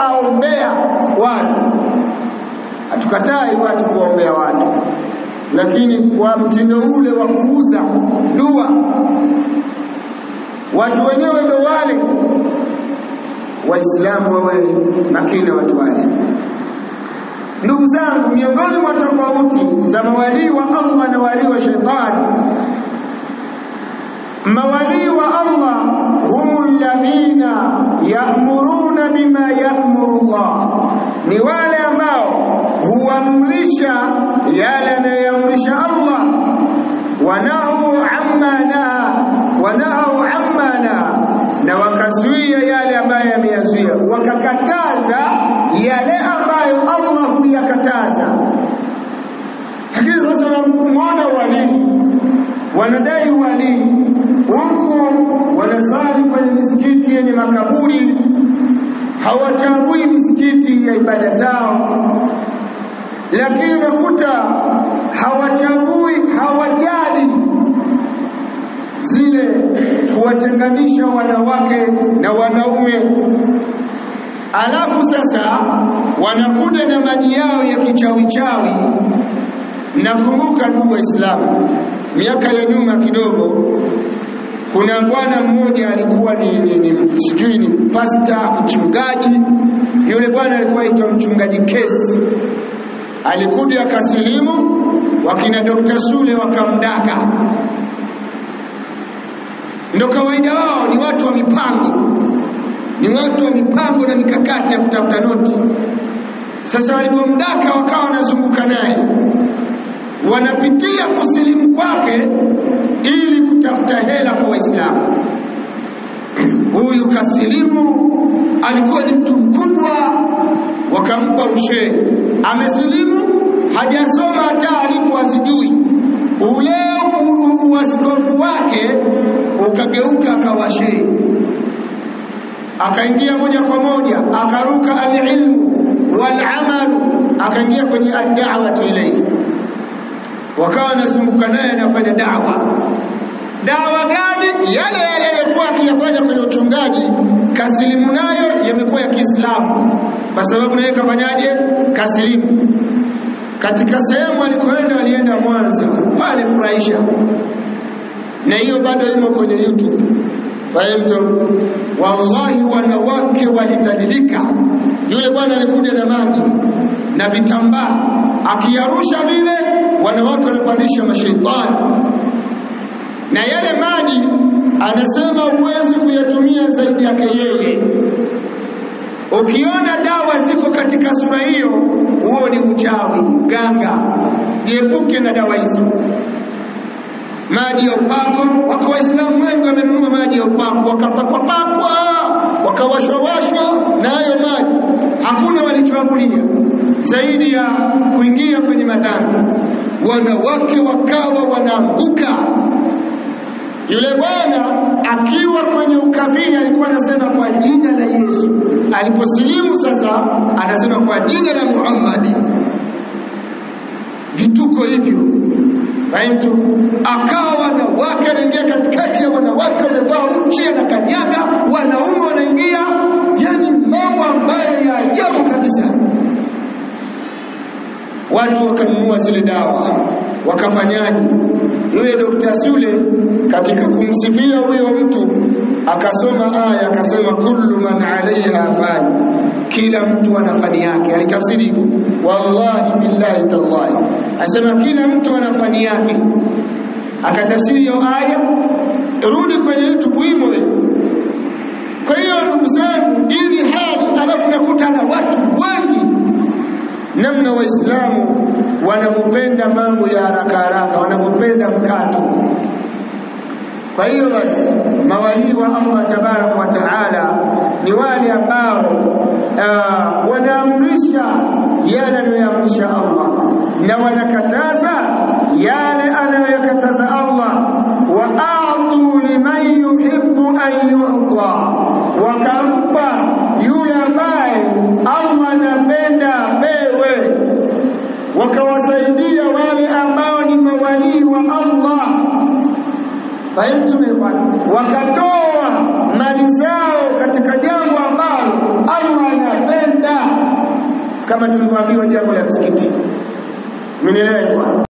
aombea watu. Hatukatai watu kuombea watu, lakini kwa mtindo ule wa kuuza dua. Watu wenyewe ndio wale. Waislamu wawe makini watu wale. Ndugu zangu, miongoni mwa tofauti za mawali wa Allah na wali wa shetani, mawali wa Allah humul ladhina ya'muruna bima ya'muru Allah, ni wale ambao huamrisha yale anayoamrisha Allah, wanahu amma naha, na wakazuia yale ambayo yameyazuia, wakakataza yale ambayo Allah huyakataza. Lakini sasa mwana wali wanadai wali, huko wanasali kwenye misikiti yenye makaburi, hawachagui misikiti ya ibada zao, lakini unakuta hawachagui, hawajali zile kuwatenganisha wanawake na wanaume. Alafu sasa wanakuja na maji yao ya kichawichawi. Nakumbuka ndugu Waislamu, miaka ya nyuma kidogo, kuna bwana mmoja alikuwa ni pasta, mchungaji. Yule bwana alikuwa aitwa mchungaji Kesi. Alikuja akasilimu, wakina Dr. Sule wakamdaka. Ndio kawaida wao, ni watu wa mipango. Ni watu wa mipango na mikakati ya kutafuta noti. Sasa walipomdaka wakawa wanazunguka naye, wanapitia kusilimu kwake ili kutafuta hela kwa Waislamu. Huyu kasilimu alikuwa ni mtu mkubwa, wakampa ushehe. Amesilimu, hajasoma hata alifu azijui. Ule uaskofu wake ukageuka akawa shehe. Akaingia moja kwa moja, akaruka al-ilmu wal-amal, akaingia kwenye ad-da'watu ilayhi. Wakawa wanazunguka naye anafanya da'wa. Dawa gani? Yale yalikuwa akiyafanya kwenye uchungaji, kasilimu nayo yamekuwa ya Kiislamu, kwa sababu naye kafanyaje? Kasilimu. Katika sehemu alikoenda, walienda Mwanza pale Furahisha, na hiyo bado imo kwenye YouTube. Fahamtu? Wallahi wanawake walitadilika. Yule bwana alikuja na maji na vitambaa, akiyarusha vile wanawake wanapandisha mashaitani. Na yale maji anasema huwezi kuyatumia zaidi yake yeye. Ukiona dawa ziko katika sura hiyo, huo ni uchawi, ganga. Jiepuke na dawa hizo. Maji ya upako, wako Waislamu wengi wamenunua maji ya upako, wakapakwa, wakawashwa na hayo maji. Hakuna walichoamulia zaidi ya kuingia kwenye madhambi. Wanawake wakawa wanaanguka. Yule bwana akiwa kwenye ukafiri alikuwa anasema kwa jina la Yesu. Aliposilimu sasa anasema kwa jina la Muhammad. Vituko hivyo. Fahamtu? Akawa wanawake anaingia katikati ya wanawake wamevaa uchi na kanyaga, wanaume wanaingia, yani mambo ambayo ya ajabu kabisa. Watu wakanunua zile dawa, wakafanyaje? Yule Dr. Sule katika kumsifia huyo mtu akasoma aya, akasema kullu man alaiha fan, kila mtu ana fani yake. Alitafsiri hivyo, wallahi billahi tallahi, asema kila mtu ana fani yake. Akatafsiri hiyo aya, rudi kwenye YouTube wimo. Kwa hiyo ndugu zangu, ili hali alafu nakuta na watu wengi namna Waislamu wanapopenda mambo ya haraka haraka, wanapopenda mkato. Kwa hiyo basi mawali wa Allah tabaraka wa taala ni wale ambao wanaamrisha yale anayoamrisha Allah na wanakataza yale anayokataza Allah. Wa a'tu liman yuhibbu an yu'ta, wakampa yule ambaye Allah anapenda pewe, wakawasaidia wale ambao ni mawali wa Allah. Fahamtu? Wakatoa mali zao katika jambo ambalo Allah anapenda. kama tulivyoambiwa jambo la msikiti. Mmenielewa?